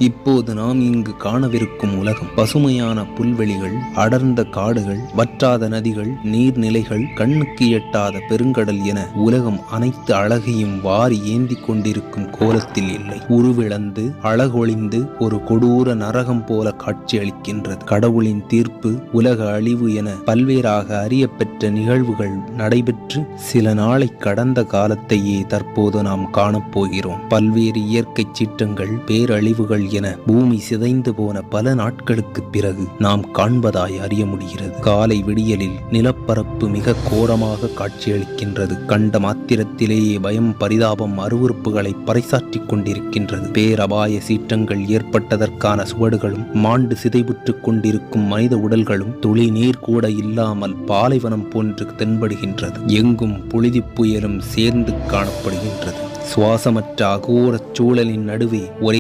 இப்போது நாம் இங்கு காணவிருக்கும் உலகம் பசுமையான புல்வெளிகள், அடர்ந்த காடுகள், வற்றாத நதிகள், நீர்நிலைகள், கண்ணுக்கு எட்டாத பெருங்கடல் என உலகம் அனைத்து அழகையும் வாரி ஏந்தி கொண்டிருக்கும் கோலத்தில் இல்லை. உருவிழந்து அழகொழிந்து ஒரு கொடூர நரகம் போல காட்சியளிக்கின்றது. கடவுளின் தீர்ப்பு, உலக அழிவு என பல்வேறாக அறியப்பெற்ற நிகழ்வுகள் நடைபெற்று சில நாளை கடந்த காலத்தையே தற்போது நாம் காணப்போகிறோம். பல்வேறு இயற்கை சீற்றங்கள், பேரழிவுகள் என பூமி சிதைந்து போன பல நாட்களுக்கு பிறகு நாம் காண்பதாய் அறிய முடிகிறது. காலை விடியலில் நிலப்பரப்பு மிக கோரமாக காட்சியளிக்கின்றது. கண்ட மாத்திரத்திலேயே பயம், பரிதாபம், அருவருப்புகளை பறைசாற்றிக் கொண்டிருக்கின்றது. பேரபாய சீற்றங்கள் ஏற்பட்டதற்கான சுவடுகளும், மாண்டு சிதைவுற்றுக் கொண்டிருக்கும் மனித உடல்களும் துளி நீர் கூட இல்லாமல் பாலைவனம் போன்று தென்படுகின்றது. எங்கும் புழுதி புயலும் சேர்ந்து காணப்படுகின்றது. சுவாசமற்ற அகோரச் சூழலின் நடுவே ஒரே